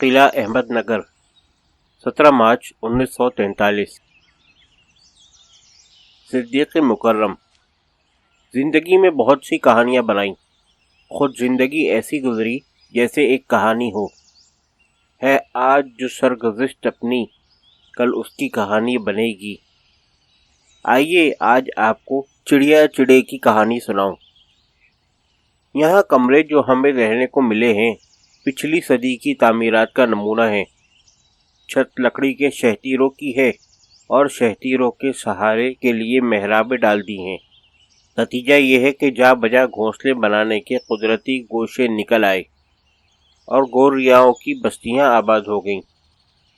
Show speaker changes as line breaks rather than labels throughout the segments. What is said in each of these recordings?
قلعہ احمد نگر 17 مارچ 1943۔ صدیق مکرم۔ زندگی میں بہت سی کہانیاں بنائیں، خود زندگی ایسی گزری جیسے ایک کہانی ہو۔ ہے آج جو سرگزشت اپنی، کل اس کی کہانی بنے گی۔ آئیے آج آپ کو چڑیا چڑے کی کہانی سناؤں۔ یہاں کمرے جو ہمیں رہنے کو ملے ہیں پچھلی صدی کی تعمیرات کا نمونہ ہیں۔ چھت لکڑی کے شہتیروں کی ہے اور شہتیروں کے سہارے کے لیے محرابیں ڈال دی ہیں۔ نتیجہ یہ ہے کہ جا بجا گھونسلے بنانے کے قدرتی گوشے نکل آئے اور گوریاؤں کی بستیاں آباد ہو گئیں۔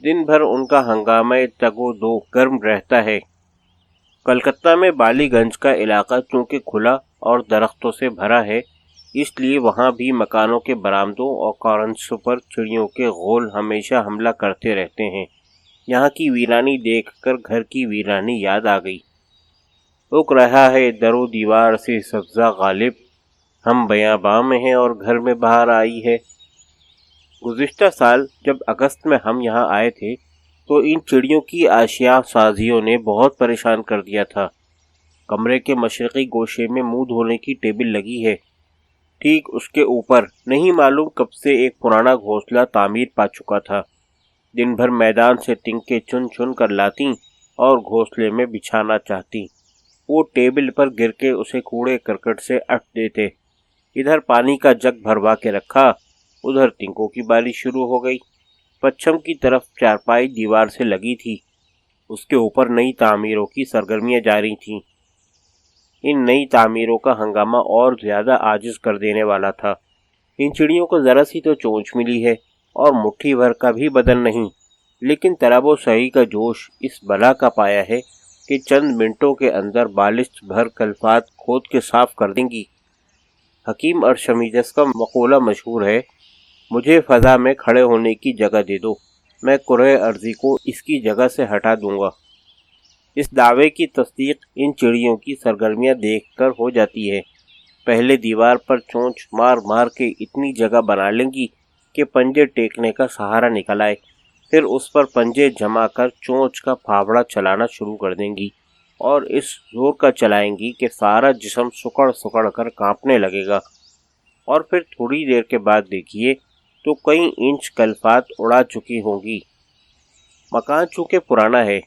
دن بھر ان کا ہنگامہ تگ و دو گرم رہتا ہے۔ کلکتہ میں بالی گنج کا علاقہ چونکہ کھلا اور درختوں سے بھرا ہے، اس لیے وہاں بھی مکانوں کے برآمدوں اور کارنسوں پر چڑیوں کے غول ہمیشہ حملہ کرتے رہتے ہیں۔ یہاں کی ویرانی دیکھ کر گھر کی ویرانی یاد آ گئی۔ اک رہا ہے در و دیوار سے سبزہ غالب، ہم بیاباں میں ہیں اور گھر میں بہار آئی ہے۔ گزشتہ سال جب اگست میں ہم یہاں آئے تھے تو ان چڑیوں کی آشیاں سازیوں نے بہت پریشان کر دیا تھا۔ کمرے کے مشرقی گوشے میں منہ دھونے کی ٹیبل لگی ہے، ٹھیک اس کے اوپر نہیں معلوم کب سے ایک پرانا گھونسلہ تعمیر پا چکا تھا۔ دن بھر میدان سے تنکے چن چن کر لاتی اور گھونسلے میں بچھانا چاہتی۔ وہ ٹیبل پر گر کے اسے کوڑے کرکٹ سے اٹ دیتے۔ ادھر پانی کا جگ بھروا کے رکھا، ادھر تنکوں کی باری شروع ہو گئی۔ پچھم کی طرف چارپائی دیوار سے لگی تھی، اس کے اوپر نئی تعمیروں کی سرگرمیاں جاری تھیں۔ ان نئی تعمیروں کا ہنگامہ اور زیادہ عاجز کر دینے والا تھا۔ ان چڑیوں کو ذرا سی تو چونچ ملی ہے اور مٹھی بھر کا بھی بدن نہیں، لیکن طلب و سعی کا جوش اس بلا کا پایا ہے کہ چند منٹوں کے اندر بالشت بھر کلفات کھود کے صاف کر دیں گی۔ حکیم ارشمیدس کا مقولہ مشہور ہے، مجھے فضا میں کھڑے ہونے کی جگہ دے دو، میں کرۂ ارضی کو اس کی جگہ سے ہٹا دوں گا۔ اس دعوے کی تصدیق ان چڑیوں کی سرگرمیاں دیکھ کر ہو جاتی ہے۔ پہلے دیوار پر چونچ مار مار کے اتنی جگہ بنا لیں گی کہ پنجے ٹیکنے کا سہارا نکل آئے، پھر اس پر پنجے جما کر چونچ کا پھاوڑا چلانا شروع کر دیں گی اور اس زور کا چلائیں گی کہ سارا جسم سکڑ سکڑ کر کانپنے لگے گا، اور پھر تھوڑی دیر کے بعد دیکھیے تو کئی انچ کلفات اڑا چکی ہوں گی۔ مکان چونکہ پرانا ہے،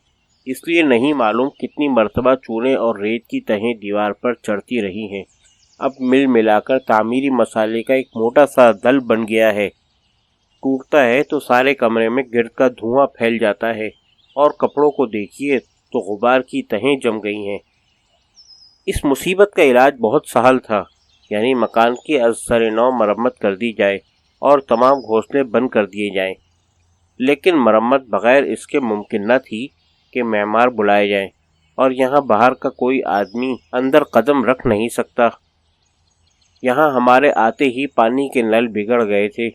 اس لیے نہیں معلوم کتنی مرتبہ چونے اور ریت کی تہیں دیوار پر چڑھتی رہی ہیں۔ اب مل ملا کر تعمیری مسالے کا ایک موٹا سا دل بن گیا ہے۔ ٹوٹتا ہے تو سارے کمرے میں گرد کا دھواں پھیل جاتا ہے اور کپڑوں کو دیکھیے تو غبار کی تہیں جم گئی ہیں۔ اس مصیبت کا علاج بہت سہل تھا، یعنی مکان کی از سر نو مرمت کر دی جائے اور تمام گھونسلے بند کر دیے جائیں۔ لیکن مرمت بغیر اس کے ممکن نہ تھی کہ معمار بلائے جائیں، اور یہاں باہر کا کوئی آدمی اندر قدم رکھ نہیں سکتا۔ یہاں ہمارے آتے ہی پانی کے نل بگڑ گئے تھے۔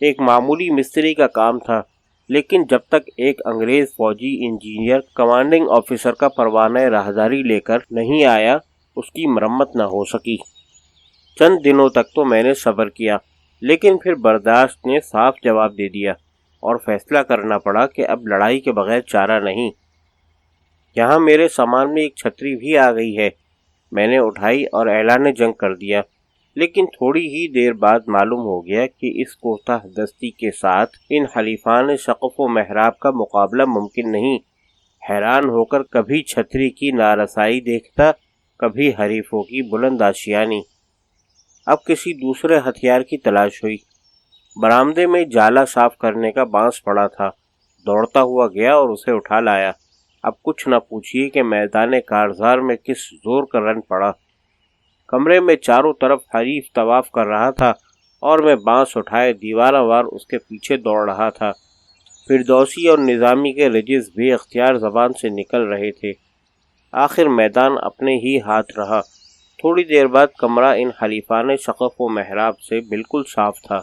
ایک معمولی مستری کا کام تھا، لیکن جب تک ایک انگریز فوجی انجینئر کمانڈنگ آفیسر کا پروانہ راہداری لے کر نہیں آیا اس کی مرمت نہ ہو سکی۔ چند دنوں تک تو میں نے صبر کیا، لیکن پھر برداشت نے صاف جواب دے دیا اور فیصلہ کرنا پڑا کہ اب لڑائی کے بغیر چارہ نہیں۔ یہاں میرے سامان میں ایک چھتری بھی آ گئی ہے، میں نے اٹھائی اور اعلان جنگ کر دیا، لیکن تھوڑی ہی دیر بعد معلوم ہو گیا کہ اس کوتاہ دستی کے ساتھ ان حلیفان سقف و محراب کا مقابلہ ممکن نہیں۔ حیران ہو کر کبھی چھتری کی نارسائی دیکھتا، کبھی حریفوں کی بلند آشیانی۔ اب کسی دوسرے ہتھیار کی تلاش ہوئی۔ برآمدے میں جالا صاف کرنے کا بانس پڑا تھا، دوڑتا ہوا گیا اور اسے اٹھا لایا۔ اب کچھ نہ پوچھیے کہ میدان کارزار میں کس زور کا رن پڑا۔ کمرے میں چاروں طرف حریف طواف کر رہا تھا اور میں بانس اٹھائے دیوارہ وار اس کے پیچھے دوڑ رہا تھا۔ فردوسی اور نظامی کے رجز بے اختیار زبان سے نکل رہے تھے۔ آخر میدان اپنے ہی ہاتھ رہا۔ تھوڑی دیر بعد کمرہ ان حلیفان سقف و محراب سے بالکل صاف تھا۔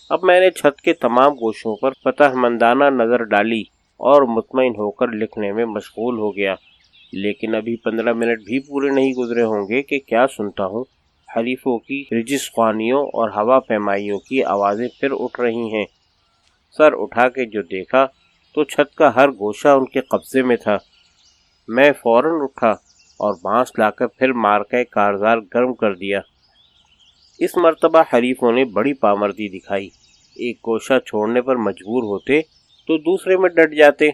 اب میں نے چھت کے تمام گوشوں پر فتح مندانہ نظر ڈالی اور مطمئن ہو کر لکھنے میں مشغول ہو گیا، لیکن ابھی 15 منٹ بھی پورے نہیں گزرے ہوں گے کہ کیا سنتا ہوں، حریفوں کی رجس خوانیوں اور ہوا پیمائیوں کی آوازیں پھر اٹھ رہی ہیں۔ سر اٹھا کے جو دیکھا تو چھت کا ہر گوشہ ان کے قبضے میں تھا۔ میں فوراً اٹھا اور بانس لا کر پھر مار کے کارزار گرم کر دیا۔ اس مرتبہ حریفوں نے بڑی پامردی دکھائی، ایک گوشہ چھوڑنے پر مجبور ہوتے تو دوسرے میں ڈٹ جاتے،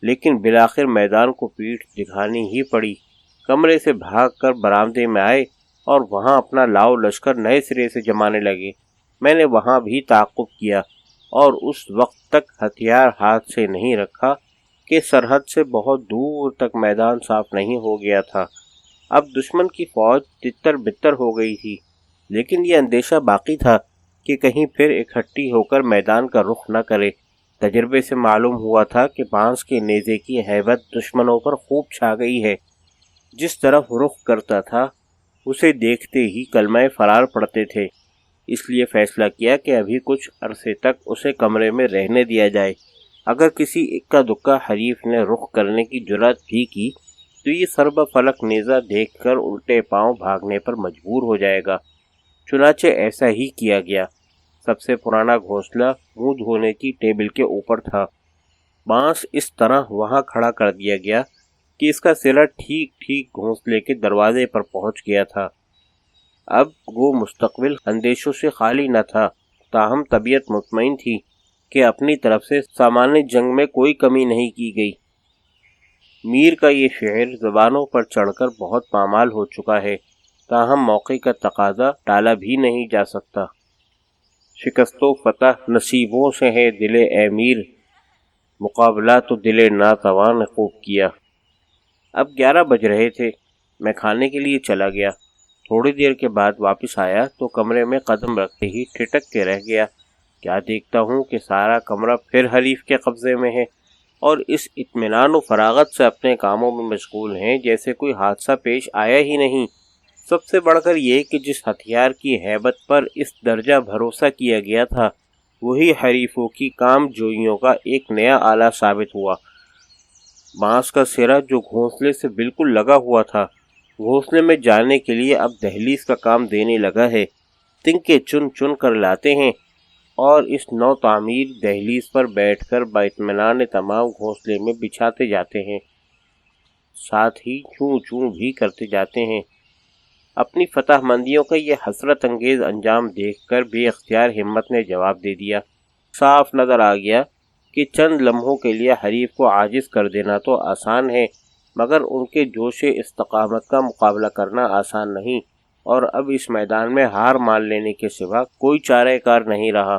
لیکن بالآخر میدان کو پیٹھ دکھانی ہی پڑی۔ کمرے سے بھاگ کر برآمدے میں آئے اور وہاں اپنا لاؤ لشکر نئے سرے سے جمانے لگے۔ میں نے وہاں بھی تعاقب کیا اور اس وقت تک ہتھیار ہاتھ سے نہیں رکھا کہ سرحد سے بہت دور تک میدان صاف نہیں ہو گیا تھا۔ اب دشمن کی فوج تتر بتر ہو گئی تھی، لیکن یہ اندیشہ باقی تھا کہ کہیں پھر اکٹھی ہو کر میدان کا رخ نہ کرے۔ تجربے سے معلوم ہوا تھا کہ بانس کے نیزے کی ہیبت دشمنوں پر خوب چھا گئی ہے۔ جس طرف رخ کرتا تھا اسے دیکھتے ہی کلمہ فرار پڑتے تھے، اس لیے فیصلہ کیا کہ ابھی کچھ عرصے تک اسے کمرے میں رہنے دیا جائے۔ اگر کسی اکا دکا حریف نے رخ کرنے کی جرات بھی کی تو یہ سربہ فلک نیزہ دیکھ کر الٹے پاؤں بھاگنے پر مجبور ہو جائے گا۔ چنانچہ ایسا ہی کیا گیا۔ سب سے پرانا گھونسلہ منہ دھونے کی ٹیبل کے اوپر تھا۔ بانس اس طرح وہاں کھڑا کر دیا گیا کہ اس کا سرا ٹھیک ٹھیک گھونسلے کے دروازے پر پہنچ گیا تھا۔ اب وہ مستقبل اندیشوں سے خالی نہ تھا، تاہم طبیعت مطمئن تھی کہ اپنی طرف سے سامان جنگ میں کوئی کمی نہیں کی گئی۔ میر کا یہ شعر زبانوں پر چڑھ کر بہت پامال ہو چکا ہے، تاہم موقع کا تقاضا ٹالا بھی نہیں جا سکتا۔ شکست و فتح نصیبوں سے ہے دل اے میر، مقابلہ تو دل ناتواں نے خوب کیا۔ اب 11 بج رہے تھے۔ میں کھانے کے لیے چلا گیا۔ تھوڑی دیر کے بعد واپس آیا تو کمرے میں قدم رکھتے ہی ٹھٹک کے رہ گیا۔ کیا دیکھتا ہوں کہ سارا کمرہ پھر حریف کے قبضے میں ہے اور اس اطمینان و فراغت سے اپنے کاموں میں مشغول ہیں جیسے کوئی حادثہ پیش آیا ہی نہیں۔ سب سے بڑھ کر یہ کہ جس ہتھیار کی ہیبت پر اس درجہ بھروسہ کیا گیا تھا وہی حریفوں کی کام جوئیوں کا ایک نیا آلہ ثابت ہوا۔ بانس کا سرا جو گھونسلے سے بالکل لگا ہوا تھا، گھونسلے میں جانے کے لیے اب دہلیز کا کام دینے لگا ہے۔ تنکے چن چن کر لاتے ہیں اور اس نو تعمیر دہلیز پر بیٹھ کر باطمینان تمام گھونسلے میں بچھاتے جاتے ہیں، ساتھ ہی چوں چوں بھی کرتے جاتے ہیں۔ اپنی فتح مندیوں کا یہ حسرت انگیز انجام دیکھ کر بے اختیار ہمت نے جواب دے دیا۔ صاف نظر آ گیا کہ چند لمحوں کے لیے حریف کو عاجز کر دینا تو آسان ہے، مگر ان کے جوش استقامت کا مقابلہ کرنا آسان نہیں، اور اب اس میدان میں ہار مان لینے کے سوا کوئی چارہ کار نہیں رہا۔